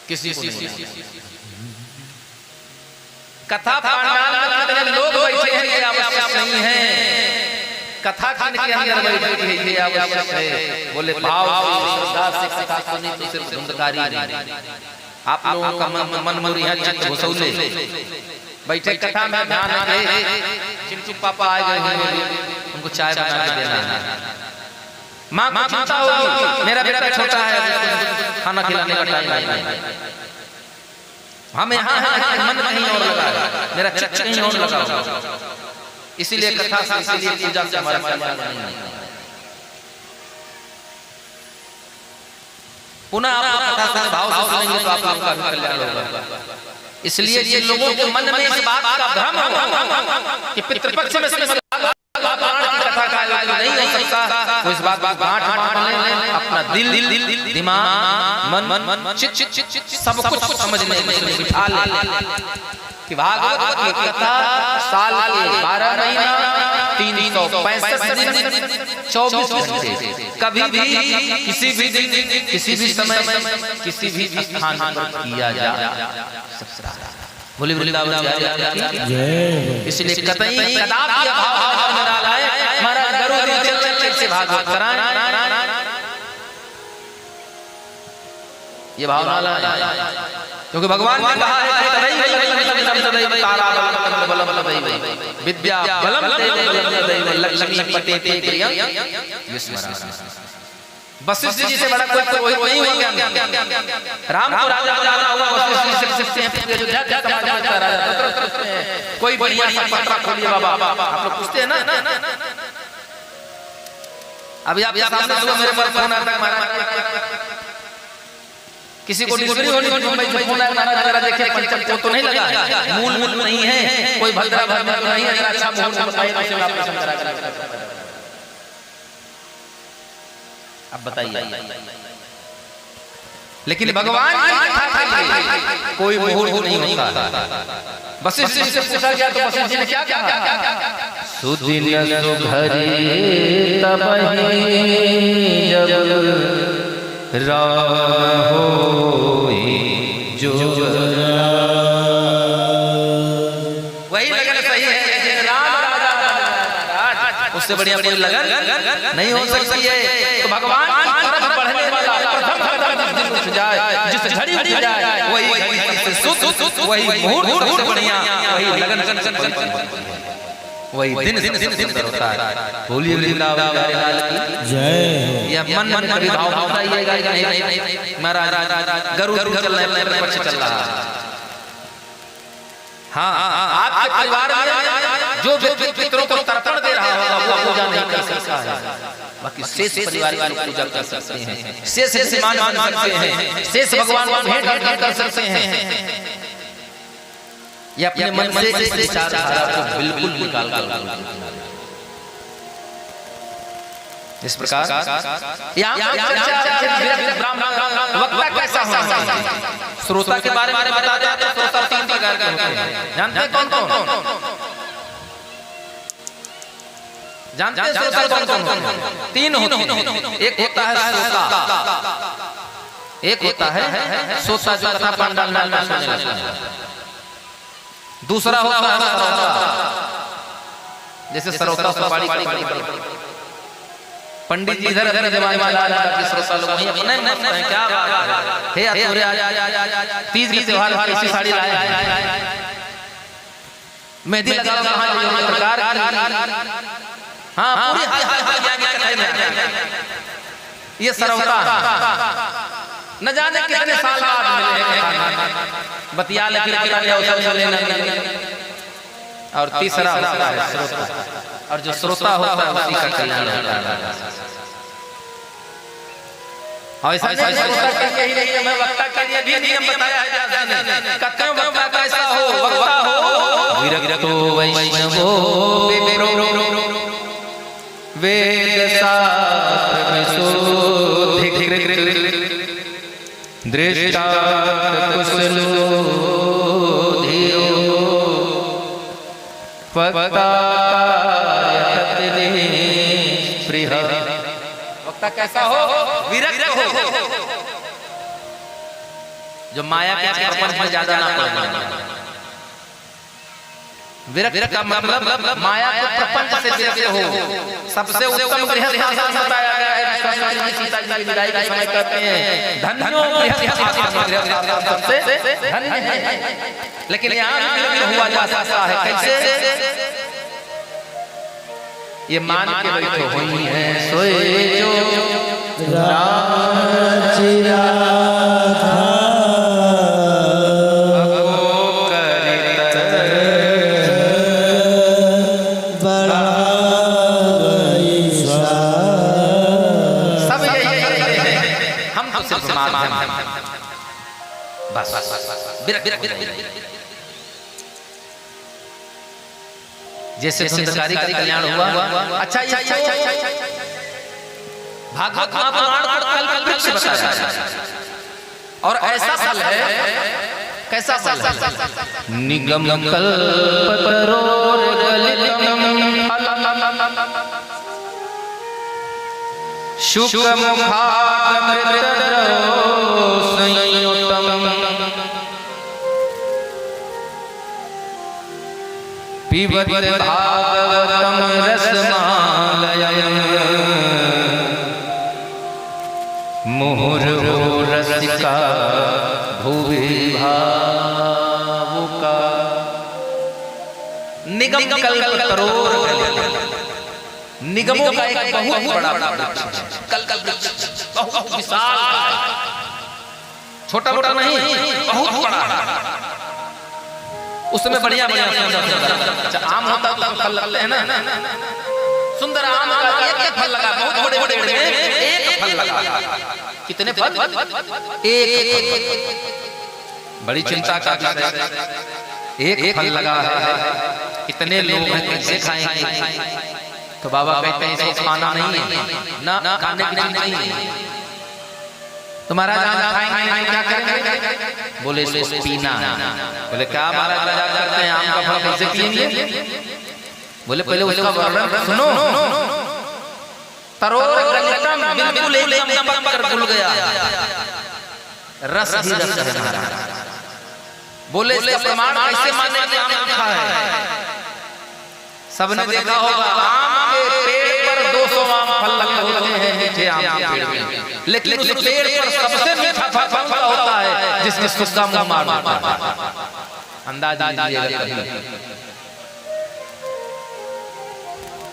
किसी को नहीं। कथा पंडाल में लोग बैठे हैं ये आवश्यक नहीं है, कथा खाने के अंदर बैठे हैं ये आवश्यक है। बोले भाव श्रद्धा से कथा सुनी तो सिर्फ धुंधकारी नहीं। आप लोगों का मन मुरिया चित्त घुसौले बैठे कथा में ध्यान रखे। चिंटू पापा आ गए हैं, उनको चाय बना के देना है। माँ को चिंता होगी मेरा बेटा छोटा है, खाना खिलाने का टाइम नहीं है। हमें यहाँ मन कहीं और लगा है, मेरा चित्त कहीं और लगा होगा। इसीलिए कथा से, इसीलिए पूजा से हमारा कल्याण नहीं है। पुनः आप कथा से भाव से सुनेंगे तो आप लोगों का कल्याण होगा। इसलिए जिन लोगों के मन में इस बात का भ्रम हो कि पितृपक्ष में कथा का आयोजन नहीं हो सकता, वो इस बात बांट अपना दिल दिमाग मन चित्त सब कुछ समझने में बिठा ले कि भागवत की कथा साल के 12 महीना 365 दिन 24 घंटे कभी भी किसी भी दिन किसी भी समय किसी भी स्थान पर किया जा सकता है। बोले वृंदावन जय। इसलिए कतई कदापि अभाव में ना लाए, महाराज गरुड़ चल से भागवत कराएं, ये भाव ना लाए। क्योंकि भगवान ने कहा है विद्या बलम लक्ष्मीपते वशिष्ठ जी से बड़ा कोई पुरोहित नहीं हो गया। राम को राजा बनाना हुआ वशिष्ठ जी से अयोध्या का समाचार राजा कोई बढ़िया सा पत्रा खोलिए बाबा, आप लोग पूछते हैं ना। अभी आप सामने सुबह मेरे पर फोन आता है महाराज, किसी को डिग्री होनी मुंबई से फोन आया महाराज जरा देखिए पंचम को तो नहीं लगा है, मूल नहीं है, कोई भद्रा भद्रा नहीं है, जरा अच्छा मुहूर्त बताइए तो ऑपरेशन करा। अब बताइए, लेकिन भगवान की कथा के लिए कोई मुहूर्त नहीं होता। वशिष्ठ जी से पूछा गया तो वशिष्ठ जी ने क्या कहा? सुदिन सुघरी तबहि जब राम होई जो वही लगन सही है। राम राजा उससे बढ़िया कोई लगन नहीं हो सकती है। तो भगवान तरफ बढ़ने वाला प्रथम उठ जाए, जिस घड़ी उठ जाए वही वही मुहूर्त बढ़िया, वही लगन वही दिन सुंदर होता है। बोलिए वृंदावन लाल की जय। ये मन कभी भाव बताइएगा कि नहीं महाराज गरुड़ चल रहा है, पक्ष चल रहा है। हाँ, आपके परिवार में जो व्यक्ति पितरों को तर्पण दे रहा होगा वो पूजा नहीं कर सकता है, बाकी शेष परिवार की पूजा कर सकते हैं, शेष मान सकते हैं, शेष भगवान को भेंट कर सकते हैं। ये अपने मन से इस विचारधारा को बिल्कुल निकाल कर इस प्रकार वक्ता कैसा होना, श्रोता के बारे में बता दें तो श्रोता 3 प्रकार के होते हैं। जानते हैं कौन कौन? जानते हैं श्रोता कौन कौन? 3 होते हैं। एक होता है श्रोता, एक होता है श्रोता जो कथा पंडाल में सुनने लगता है। दूसरा होता है सरौता, जैसे सरौता सुपारी पंडित जी इधर अपने जमाने में श्रोता लोग नहीं अपने क्या बात है। तीज की त्योहार ऐसी साड़ी लाए, मेहंदी लगा प्रकार, हाँ पूरी ये सरौता न जाने कितने साल बाद मिले बतिया लेकिन और तीसरा होता है श्रोता, और जो श्रोता होता है उसी का कल्याण होता है। ऐसा मैं वक्ता के लिए भी नियम बताया है कथन वक्ता कैसा हो, वक्ता हो विरक्तो वैष्णवो वेद शास्त्र में शोधित दृष्टा कुशलो धीरो वक्ता वक्ता कैसा हो, विरक्त हो, जो माया के प्रपंच में ज्यादा ना पड़ जाए। विरक्त का मतलब माया के प्रपंच से विरक्त हो। सबसे उत्तम गृहस्थ आश्रम बताया गया है। विश्वामित्र जी सीता जी की विदाई के समय कहते हैं धन्यो गृहस्थ आश्रम, सबसे धन्य है। लेकिन यहाँ विरक्त हुआ जा सकता है कैसे? ये मान के बैठो हुई है सोए जो राम जैसे धुंधकारी का कल्याण हुआ। अच्छा भागवत महापुराण कल्प वृक्ष बताया और ऐसा फल है। कैसा फल है? निगम कल्प तरोर्गलितम शुक मुखादमृतद्रव संयुतम पिबत भागवतम रसमालयम् मुहुर्हो रसिका भुवि भावुका। निगम कल्प तरोर्गलितम, निगमों का एक बहुत बड़ा वृक्ष, कल्प वृक्ष बहुत विशाल, छोटा मोटा नहीं, बहुत बड़ा। उसमें बढ़िया बढ़िया सुंदर आम होता तो फल लगते हैं ना। सुंदर आम का एक फल लगा, बहुत बड़े बड़े एक फल लगा। कितने फल? एक। बड़ी चिंता का विषय, एक फल लगा है। कितने लोग हैं, कैसे खाएंगे? तो बाबा कहते हैं इसको खाना नहीं है, ना खाने की नहीं है। तुम्हारा खाएंगे क्या करेंगे? बोले इसको पीना है। बोले क्या महाराज मजाक करते हैं, आम का फल कैसे पिएंगे? बोले पहले उसका वर्णन सुनो। तरोर्गलितम बिल्कुल एकदम नमक पर घुल गया, रस ही रस है महाराज। बोले इसका प्रमाण कैसे माने कि आम मीठा है? सबने देखा होगा आम के पेड़ पर 200 आम फल लगे होते हैं, मीठे आम के पेड़ में, लेकिन उस पेड़ पर सबसे मीठा फल होता है जिसमें सुस्ता मुंह मार देता है। अंदाज लीजिएगा कभी।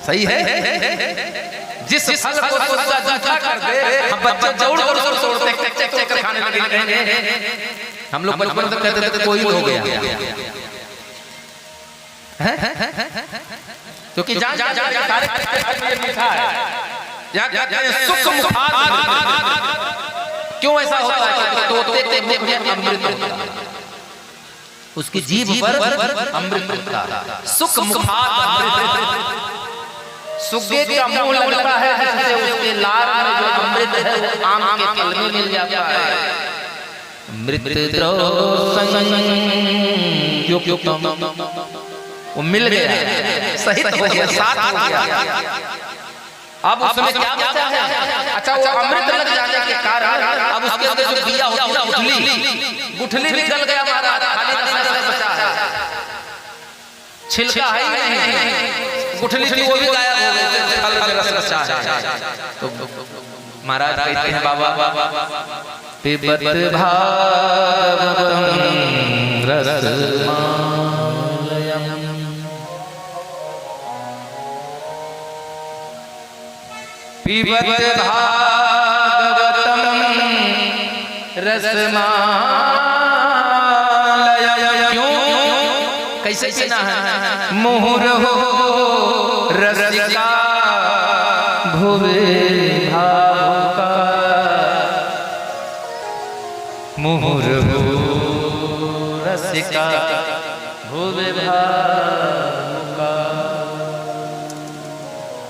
सही है? जिस फल को सुस्ता जूठा कर दे, हम बच्चे जोड़ तोड़ते खाने लगे। हम लोग बचपन में कहते थे कोई हो गया, क्योंकि जान सारे मीठा है। सुख मुखाद, क्यों ऐसा होता है? तोते के मुख में अमृत होता है, उसकी जीभ पर अमृत होता है। सुख मुखाद अमृत। सुगे का मुंह लगता है जिससे उसके लार में जो अमृत है वो आम के फल में मिल जाता है। अमृत द्रव वो मिल गया, सही हो गया, साथ हो गया। अब उसमें क्या बचा है? अच्छा वो अमृत लग जाने के कारण अब उसके अंदर जो बिया होती है गुठली भी गल गया महाराज, खाली रस बचा है, छिलका है ही नहीं, गुठली थी वो भी गायब हो गई, खाली रस बचा है। तो महाराज कहते हैं बाबा पिबत भागवतम रसमालयम् पिबत भागवतम रसमालयम्। क्यों? कैसे पीना है? मुहुर्हो रसिका भुवि भावुका। मुहुर्हो रसिका भुवि भावुका।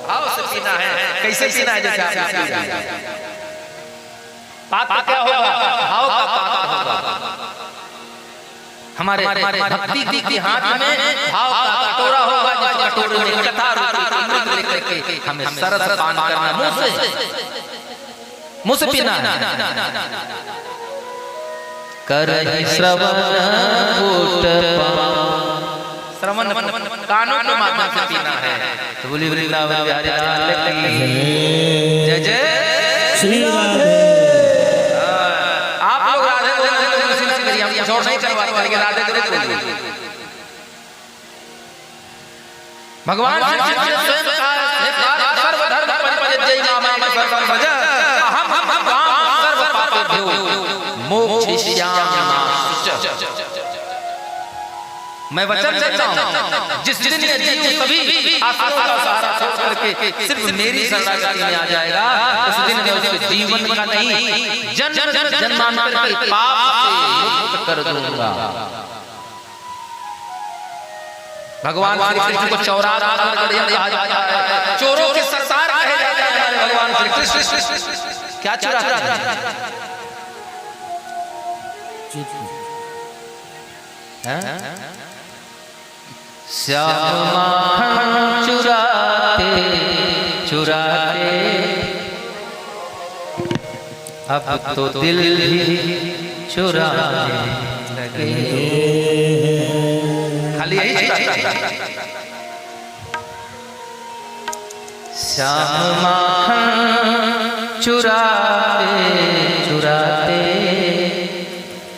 भाव से पीना है। कैसे पीना है? जैसे आप पाक क्या होगा? भाव का पाक होगा। हमारे भक्ति के हाथ में भाव का कटोरा होगा, जिस कटोरे में कथा अमृत लेकर के हमें सरस पान करना, मुंह से पीना है। करहि श्रवण कूट श्रवण कानों के माध्यम से पीना है। तो बोली वृंदावन बिहारी लाल की जय जय श्री राधे। आप लोग राधे बोल रहे हो, उसी से करिए, हम छोड़ नहीं करवाते, करके राधे जरूर बोलिए। भगवान स्वयं कहा सर्वधर्म परित्यज्य मामेव शरणं व्रज अहम सर्व पापेभ्यो मोक्षयिष्यामि मा शुचः। मैं वचन देता हूं, जिस दिन ये जीव सभी आसुरों का सहारा छोड़ करके सिर्फ मेरी शरणागति में आ जाएगा, उस दिन मैं उसके जीवन का नहीं जन्म जन्मांतर के पाप से मुक्त कर दूंगा। भगवान श्री कृष्ण को चौराहा कहा जाता है, चोरों के सरदार कहे जाते हैं भगवान श्री कृष्ण। क्या चुराते हैं? श्याम माखन चुराते चुराते अब तो दिल भी चुराने लगे। खाली यही चुराता है। श्याम माखन चुराते चुराते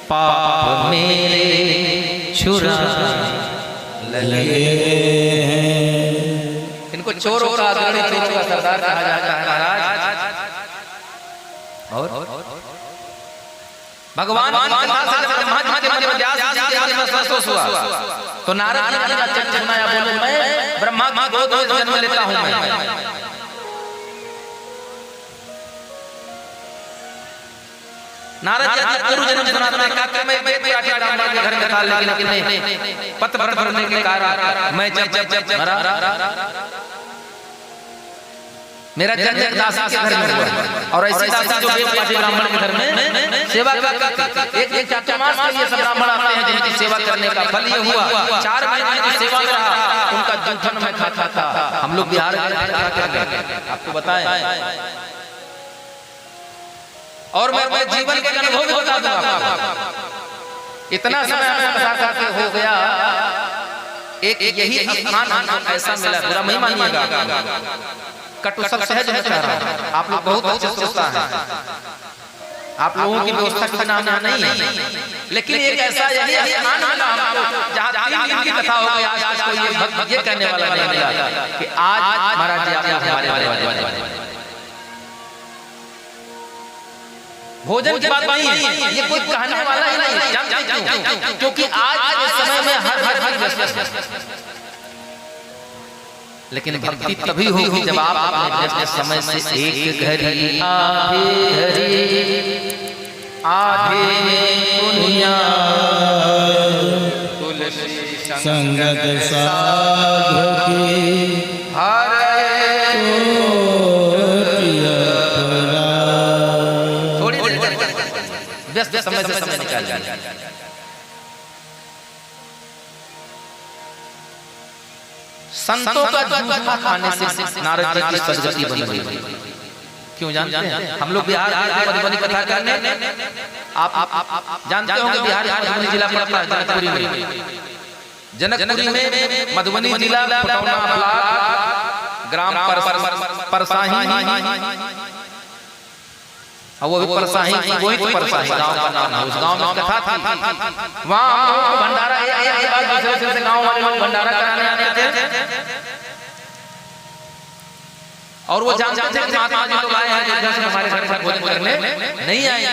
पाप मेरे चुराने लगे। इनको चोरों का अग्रणी, चोरों का सरदार कहा जाता है महाराज। और भगवान तो नारद जी ने चचनाया, बोले मैं ब्रह्मा की गोद में जन्म लेता हूं। मैं नारद जी पूर्व जन्म सुनाते हैं, कहते हैं मैं ब्राह्मण के घर में था, लेकिन पत भरने के कारण मैं जब मरा मेरा जन्म दासी के घर में हुआ। और ऐसी दासी जो ब्राह्मण के घर में सेवा करती, एक चातुर्मास में ये सब ब्राह्मण आते हैं जिनकी सेवा करने का फल ये हुआ। 4 महीने की सेवा में रहा, उनका जूठन में खाता था। हम लोग बिहार गए आपको बताएं, और मैं जीवन के अनुभव भी बता दूंगा आपको। इतना समय करके हो गया, एक यही स्थान ऐसा मिला, बुरा नहीं मानिएगा, कटुसक सहज है कह रहा हूं। आप लोग बहुत अच्छे सोचता है, आप लोगों की व्यवस्था के नाम यहाँ नहीं है, लेकिन एक ऐसा यही स्थान मिला हमको जहाँ 3 दिन की कथा हो गई। आज तक कोई ये कहने वाला नहीं मिला कि आज महाराज जी आप हमारे भोजन की बात नहीं है, ये कोई कहने वाला ही नहीं। जानते क्यों? क्योंकि आज के समय में हर व्यस्त है, लेकिन भक्ति तभी होगी जब आप अपने समय से एक घड़ी आधे पुनिया तुलसी संगत साधु की थोड़ी देर व्यस्त समय से समय निकाल जाए। संतों का जूठा खाने से नारद जी की सदगति बन गई। क्यों जानते हैं? हम लोग बिहार मधुबनी कथा करने, आप जानते होंगे बिहार मधुबनी जिला पड़ता है जनकपुरी में। जनकपुरी में मधुबनी जिला पटौना ब्लॉक ग्राम परसाही, और वो भी परसाही वही तो परसाही गांव का नाम है। उस गांव में कथा थी, वहां भंडारा एक बार दूसरे गांव वाले लोग भंडारा कराने आते थे, और वो जानते थे कि महात्मा जी लोग आए हैं, जैसे हमारे घर पर भोजन करने नहीं आए।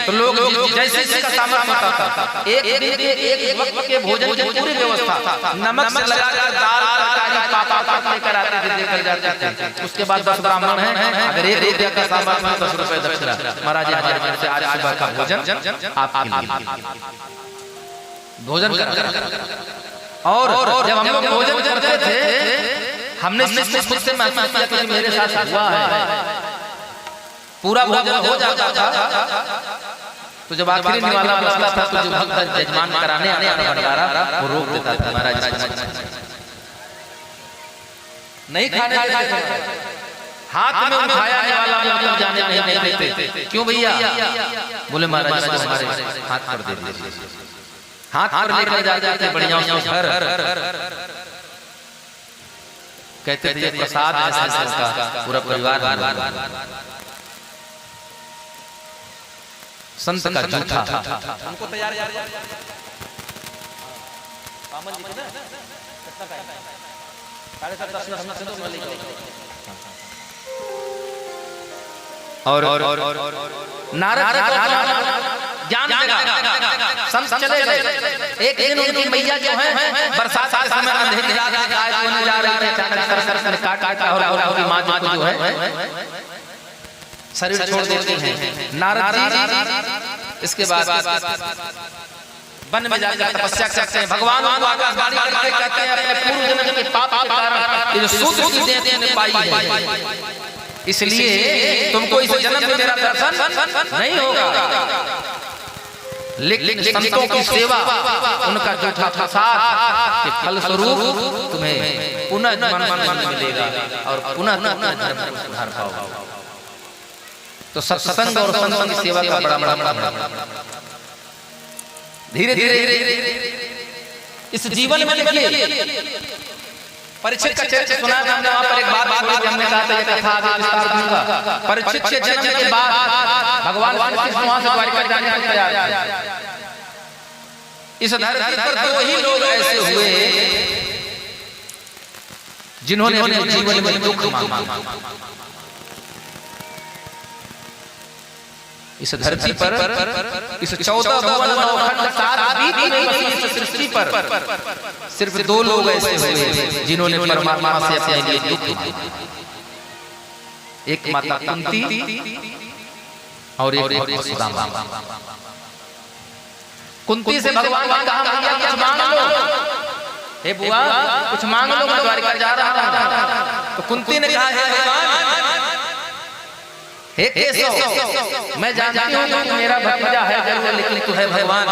तो लोग जैसे इसका सामना होता था, एक दिन के एक वक्त के भोजन की पूरी व्यवस्था नमक से लगाकर दाल तरकारी पापा लेकर आते थे, देकर जाते थे। उसके बाद 10 ब्राह्मण हैं, अगर 1 रुपया का सामान में 10 रुपए दक्षिणा, महाराज जी से आज सुबह का भोजन आपके लिए भोजन कर। और जब हम लोग भोजन करते थे, हमने खुद से महसूस किया कि मेरे साथ हुआ है। पूरा भोजन हो जाता था, तो जब आखिरी निवाला बचता था तो जो भक्त जजमान कराने आने वाला भंडारा वो रोक देता था, महाराज नहीं खाने देते थे। हाथ में उठाया वाला मतलब जाने नहीं देते। क्यों भैया? बोले महाराज हमारे हाथ पर दे दीजिए। हाथ पर लेकर जाते थे बढ़िया घर, कहते थे प्रसाद ऐसा का पूरा परिवार संत का जूठा हमको तैयार और नारद ज्ञान संत चले गए। एक दिन उनकी मैया जो है बरसात के समय अंधेरी रात में गाय होने जा रही है, अचानक सर काट और उनकी मां जो है शरीर छोड़ देती हैं। नारद जी इसके बाद वन में जाकर तपस्या करते हैं। भगवान को आकाशवाणी करके कहते हैं अपने पूर्व जन्म के पाप के कारण ये सूत्र की देह ने पाई है, इसलिए तुमको इस जन्म में मेरा दर्शन नहीं होगा। लेकिन संतों की सेवा, उनका जूठा प्रसाद के फल स्वरूप तुम्हें पुनः जन्म मिलेगा और पुनः धर्म को सुधार पाओगे। तो सत्संग और संतों की सेवा का बड़ा धीरे धीरे इस जीवन में निकले। परीक्षित का चरित्र सुना था हमने, वहां पर एक बात हमने कहा था, ये कथा आगे विस्तार दूंगा। परीक्षित के जन्म के बाद भगवान श्री कृष्ण वहां से द्वारिका जाने को तैयार थे। इस धरती पर दो ही लोग ऐसे हुए जिन्होंने अपने जीवन में दुख मांगा। इस धरती पर इस 14 भुवन 9 खंड 7 बीत में बसी इस सृष्टि पर सिर्फ दो लोग ऐसे हुए जिन्होंने परमात्मा से अपने लिए दुख मांगा। एक माता कुंती और एक वसुदेवा। कुंती से भगवान ने कहा भैया कुछ मांग लो, हे बुआ कुछ मांग लो, मैं द्वारिका जा रहा हूं। तो कुंती ने कहा हे भगवान, हे केशव, मैं जानती हूँ कि मेरा भतीजा है जरूर, लेकिन तू है भगवान।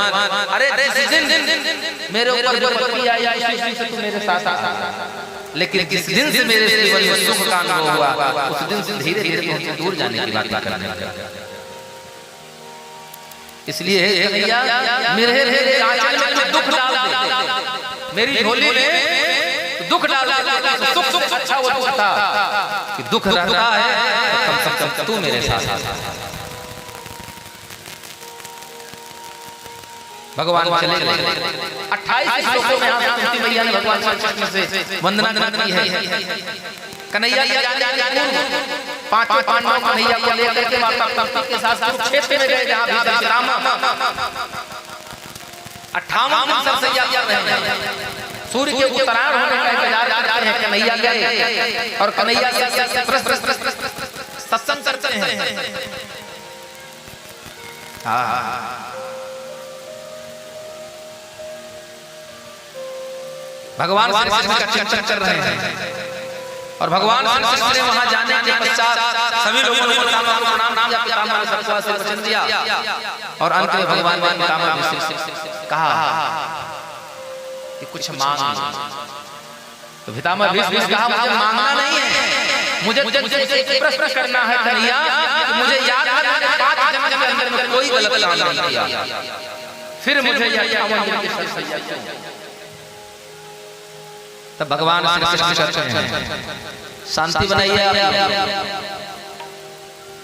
अरे जिस दिन मेरे ऊपर विपत्ति आई उसी दिन से तू मेरे साथ आ, लेकिन जिस दिन से मेरे जीवन में सुख का अनुभव हुआ उस दिन से धीरे धीरे तुमसे दूर जाने की बात करने लगा। इसलिए भैया मेरे आंचल में दुख डाल दे, मेरी झोली में दुख डाल दे। सुख सुख अच्छा वो दुख था कि दुख रहता है, कम से कम तू मेरे साथ। भगवान चले गए। 28 श्लोकों में कुंती मैया ने भगवान श्री कृष्ण से वंदना की है। कन्हैया पांचों पांडवों कन्हैया को लेकर के माता कुंती के साथ कुरुक्षेत्र में गए, जहां भीष्म राम 58 दिन सरसैया कर रहे हैं। सूर्य के उत्तरायण होने का इंतजार करते हैं। कन्हैया गए और कन्हैया सत्संग करते हैं। भगवान श्री कृष्ण का चिंतन कर रहे हैं और भगवान श्री कृष्ण ने वहां जाने के पश्चात सभी लोगों ने प्रणाम किया, पितामह ने सबको आशीर्वचन दिया और अंत में भगवान ने पितामह से कहा कि कुछ मांग। तो पितामह भीष्म ने कहा मुझे मांगना नहीं है, मुझे एक प्रश्न करना है कन्हैया, मुझे याद है 5 जन्म के अंदर में कोई गलत काम नहीं किया, फिर मुझे यह 58 दिन की सरसैया। तब भगवान श्री कृष्ण कहते हैं शांति बनाइए आप।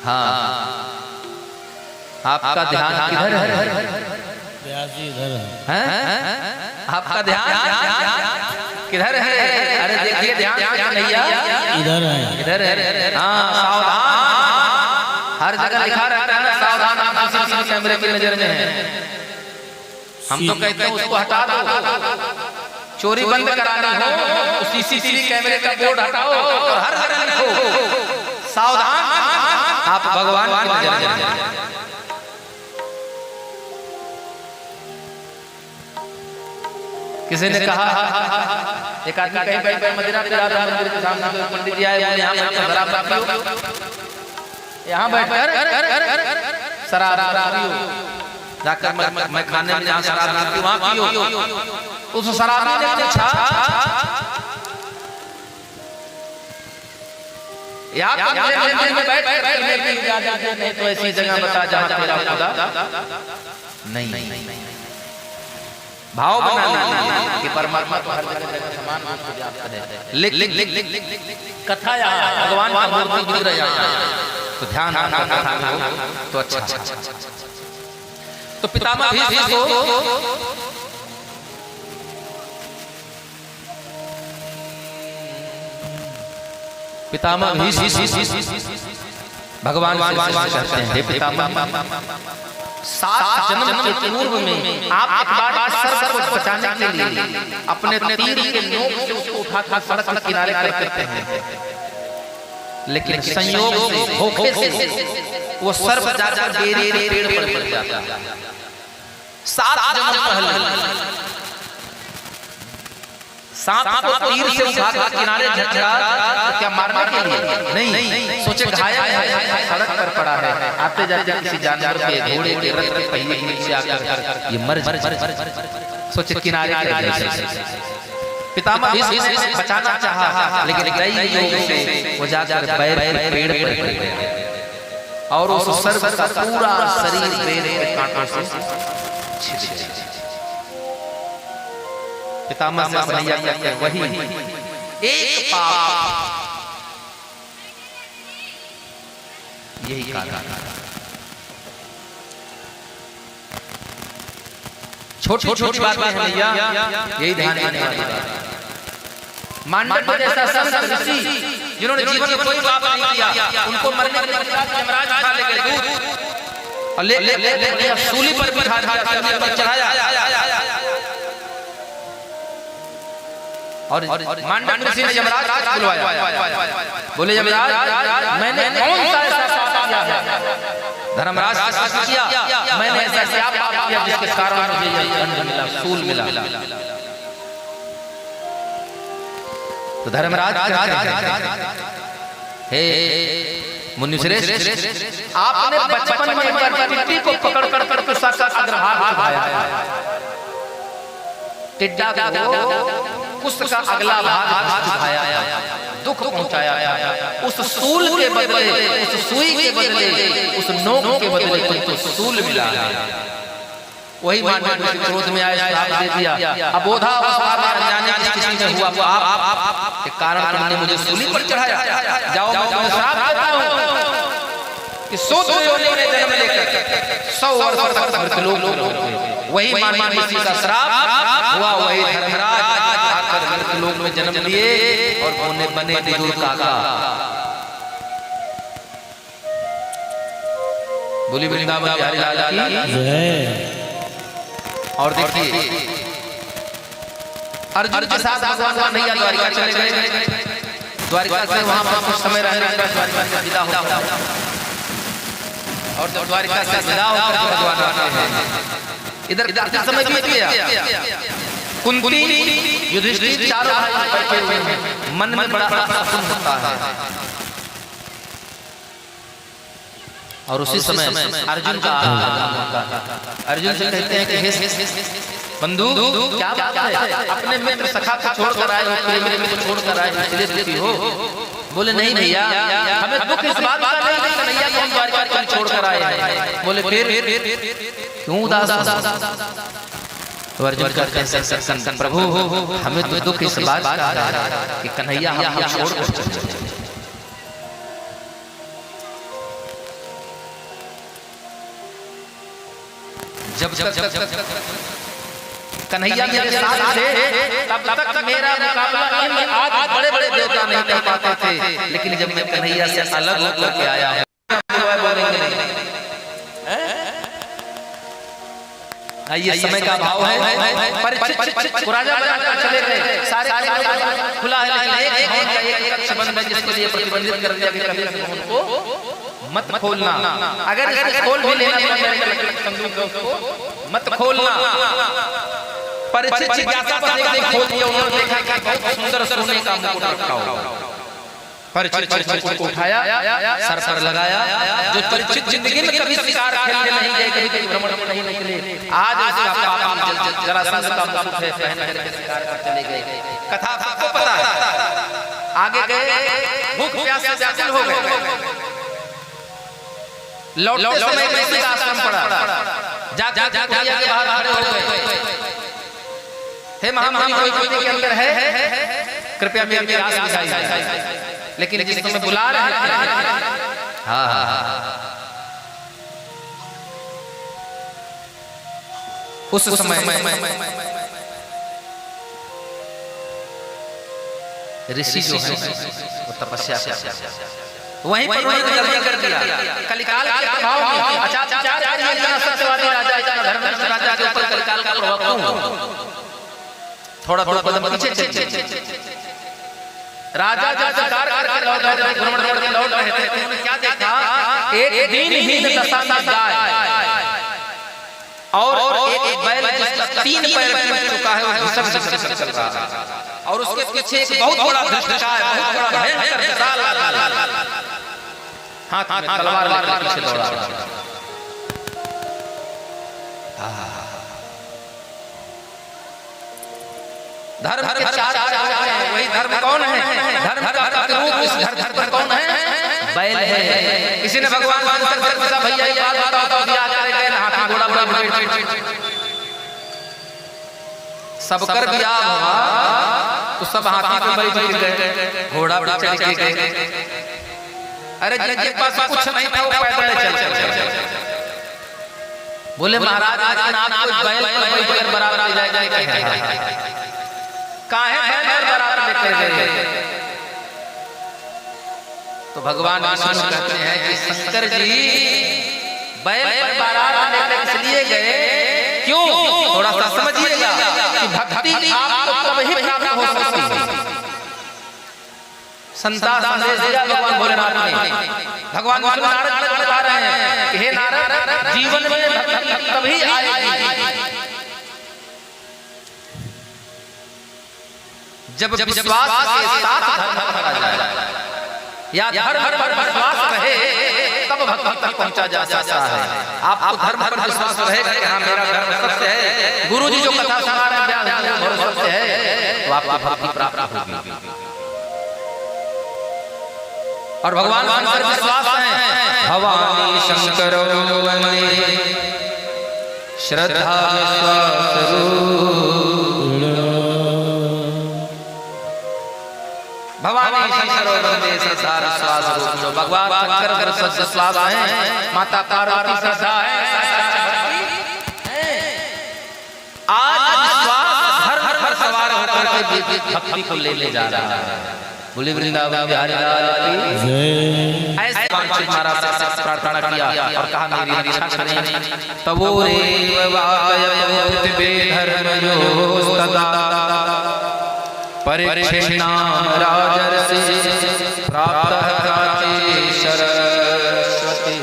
हाँ आपका ध्यान किधर है? आपका ध्यान किधर है? अरे देखिए ध्यान कन्हैया इधर है, इधर है। हाँ सावधान, हर जगह लिखा रहता है सावधान, आप सीसीटीवी कैमरे की नजर में है। हम तो कहते हैं उसको हटा दो, चोरी बंद करानी हो तो सीसीटीवी कैमरे का बोर्ड हटाओ और हर जगह लिखो सावधान, आप भगवान की नजर में हैं। किसी ने कहा एक आदमी कहीं पे मदीना मंदिर के सामने पंडित जी आए, यहाँ बैठकर शराब पियो, यहाँ बैठकर शराब पियो, जाकर मैं खाने में जहाँ शराब पीती वहाँ पियो। उस शराबी ने पूछा या मंदिर में बैठ कर पीने की इजाजत दे, नहीं तो ऐसी जगह बता जहां तेरा खुदा नहीं। भाव बना कि परमात्मा को हर जगह समान रूप से व्याप्त है। कथा यहाँ भगवान का मूर्ति दिख रहा है तो ध्यान कथा में हो तो अच्छा। तो पितामह भीष्म को पितामह भगवान कहते हैं, हे पितामह 7 जन्म के पूर्व में आप एक बार सर्प को बचाने के लिए अपने तीर के नोक से उसको उठाकर सड़क के किनारे कर देते हैं, लेकिन संयोग से धोखे से वो सर्प जाकर बेरी के पेड़ पर पड़ जाता है। 7 जन्म पहले सांप को तीर से उठाकर किनारे झटका क्या मारने के लिए नहीं, सोचे घायल है, सड़क पर पड़ा है, आते जाते किसी जानवर के घोड़े के रथ के पहिए के नीचे आकर ये मर सोचे किनारे के पितामह भीष्म बचाना चाहा, लेकिन दैवी योग से वो जाकर पैर के पेड़ पर पड़ गया और उस सर्प का पूरा शरीर पेड़ के कांटों से छिद गया। पितामह से कन्हैया कहते हैं वही एक पाप यही कारण छोटी बात है भैया, यही ध्यान देने वाली बात। मांडव जैसा संत ऋषि जिन्होंने जीवन में कोई पाप नहीं किया, उनको मरने के बाद यमराज खा ले गए दूध और ले सूली पर बिठा कर चढ़ाया और मांडव ऋषि ने यमराज को बुलवाया, बोले यमराज मैंने कौन सा ऐसा पाप किया है? धर्मराज किया मैंने ऐसा पाप किया जिसके कारण मुझे ये दंड मिला, सूल मिला। तो धर्मराज हे मुनिश्रेष्ठ, आपने बचपन में एक बार टिड्डी को पकड़ कर उसका अग्रभाग उठाया, टिड्डा को उसका अगला भाग उठाया, दुख पहुंचाया, उस सूल के बदले, उस सुई के बदले, उस नोक के बदले तुमको सूल मिला। वही मानव क्रोध में आए, श्राप दे दिया। अब बोधा अनजाने की स्थिति में हुआ, आप के कारण तुमने मुझे सूली पर चढ़ाया, जाओ मैं तुम्हें श्राप देता हूं कि शूद्र योनि में जन्म लेकर 100 वर्ष तक मृतलोक में रहोगे। वही मानव ऋषि का श्राप हुआ, वही धर्मराज लोग में जन्म लिए और उन्हें बने विदुर काका। बोली वृंदावन बिहारी लाल की जय। और देखिए अर्जुन के साथ भगवान कन्हैया द्वारिका चले गए, द्वारिका से वहां पर कुछ समय रहने के बाद द्वारिका से विदा होता और जब द्वारिका से विदा होकर भगवान आते हैं, इधर समय बीत गया। कुंती युधिष्ठिर चारों भाई बैठे हुए हैं, मन में बड़ा आसुन होता है और उसी समय अर्जुन का अर्जुन से कहते हैं कि हे बंधु क्या बात है, अपने मित्र सखा को छोड़कर आए हो, प्रेमी को छोड़कर आए हो, इसलिए दुखी हो? बोले नहीं भैया, हमें दुख इस बात का नहीं कि कन्हैया को हम द्वारिका पर छोड़कर आए हैं। बोले फिर क्यों उदास? तो अर्जुन कहते हैं प्रभु हमें तो दुख इस बात का है कि कन्हैया हमको छोड़कर चले गए। जब कन्हैया मेरे साथ थे तब तक मेरा मुकाबला आज बड़े देवता नहीं कर पाते थे, लेकिन जब मैं कन्हैया से अलग होकर के आया है ये समय का भाव है। राजा चले गए, सारे खुला है, एक संबंध है जिसके लिए प्रतिबंधित कर दिया कि कभी उनको मत खोलना, अगर खोल भी लेना मत खोलना। परिचित जिज्ञासा पर एक खोल दिया, उन्होंने देखा कि बहुत सुंदर सोने का मुकुट रखा हुआ, परिचित को उठाया, सर पर लगाया। जो परिचित जिंदगी में कभी शिकार खेलने नहीं गए, कभी भ्रमण में नहीं निकले, आज उसका पाप जरासंध का मुकुट है पहन के शिकार पर चले गए। कथा आपको पता है। आगे गए, भूख प्यास से व्याकुल हो गए। लौटते समय किसी का आश्रम पड़ा, जा कुटिया के बाहर खड़े हो गए। हे महामुनि, कोई कुटिया के अंदर है? कृपया मेरी आस बुझाइए। लेकिन जिस समय बुला रहे थे, हाँ उस समय ऋषि जो है वो तपस्या से वहीं पर जल्दी कर दिया। कलिकाल के प्रभाव में सत्यवादी राजा धर्मनिष्ठ राजा के ऊपर कलिकाल का प्रभाव क्यों? थोड़ा कदम पीछे चले। राजा जब सरकार करके लौट रहे थे, भ्रमण करके लौट रहे थे, उन्होंने क्या देखा? एक दीनहीन दशा में गाय और एक बैल जिसका 3 पैर टूट चुका है, वो घिसक चल रहा है, और उसके पीछे एक बहुत बड़ा धृष्टकाय, बहुत बड़ा भयंकर विशाल हाथ में तलवार लेकर पीछे दौड़ा। धर्म के 4 हैं, वही धर्म कौन है? धर्म का रूप इस धरती पर कौन है? बैल है। किसी ने भगवान शंकर से पूछा, भैया ये बात बताओ तो दिया करेगा हाथी घोड़ा बड़ा सब कर बियाह हुआ तो सब हाथी पे बैठ गए, घोड़ा पे चढ़ के गए। अरे जिनके पास कुछ नहीं था वो पैदल चल। बोले महाराज आज आपको बैल पर बैठकर बराबर ले जाएगा। काहे बैल बराबर लेकर गए? तो भगवान विष्णु कहते हैं कि शंकर जी बैल पर बराबर लेकर इसलिए गए, क्यों? थोड़ा सा समझिएगा कि भक्ति आपको तभी प्राप्त हो सकती है। संसार संदेश दिया भगवान भोलेनाथ ने। भगवान विष्णु नारद को बता रहे हैं कि हे नारद, जीवन में भक्ति तभी आएगी जब विश्वास के साथ धर्म करा जाए, या धर्म पर विश्वास रहे तब भक्ति तक पहुंचा जा सकता है। आपको धर्म पर विश्वास रहेगा कि हाँ मेरा धर्म सत्य है, गुरु जी जो कथा सुना रहे हैं सत्य है, तो आपको भक्ति प्राप्त होगी। और भगवान पर विश्वास है, भवानी शंकर श्रद्धा विश्वास भवानी शंकर वंदे श्रद्धा विश्वास रूप। भगवान शंकर कर विश्वास है, माता पार्वती श्रद्धा है। आज विश्वास हर हर सवार होकर के भक्ति को ले जा रहा है। बोले वृंदावन बिहारी लाल की जय। ऐसे वांछित महाराज से प्रार्थना किया और कहा मेरी रक्षा करें। तबो रे वाकयत बेधर्मयोस्तदा परिक्षेणाम राजर्षि प्राप्तः काचे सरस्वती।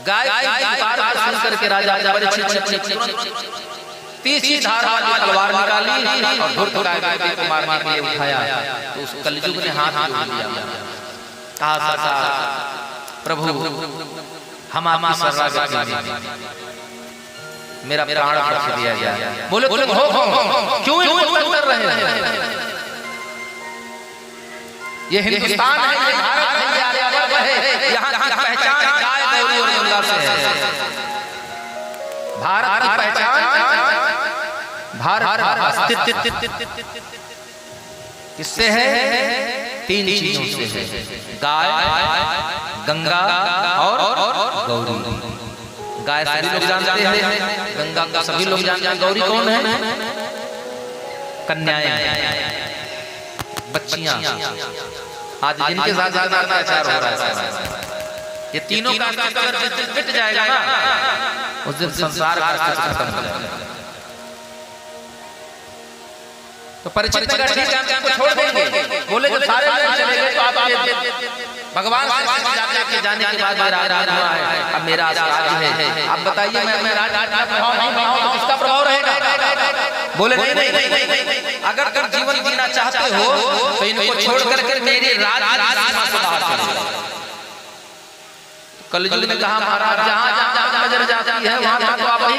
गाय पुकार सुन करके राजा परीक्षित तीसरी धार वाली तलवार निकाली और धूर्त गाय को मारने के लिए उठाया। तो उस कलयुग ने हाथ जोड़ लिया, कहा सरकार प्रभु हम आपकी शरणागति में, मेरा प्राण रख दिया गया। बोले तुम हो क्यों कर रहे हैं? ये हिंदुस्तान है, ये भारत है, ये आर्यवर्त है, यहाँ की पहचान गाय गौरी और गंगा से है। भारत की पहचान भारत किससे है? 3 चीजों से है, गाय, गंगा और गौरी। गाय सभी लोग जानते हैं, गंगा का सभी लोग जानते हैं, गौरी कौन है? कन्याएं, बच्चियां। आज जिनके साथ अत्याचार हो रहा है, ये तीनों का मिट जाएगा ना, उस दिन संसार का खत्म हो जाएगा। तो परिचित को छोड़ देंगे। बोले जब सारे लोग चले गए तो आप भगवान के जाने के बाद मेरा राज हुआ है, अब मेरा राज है। आप बताइए मैं राज इसका प्रभाव रहेगा? बोले नहीं, अगर तुम जीवन जीना चाहते हो तो इनको छोड़ करके मेरी राज सीमा से बाहर चले जाओ। कलयुग ने कहा महाराज जहाँ नजर जाती है वहाँ तो आप वही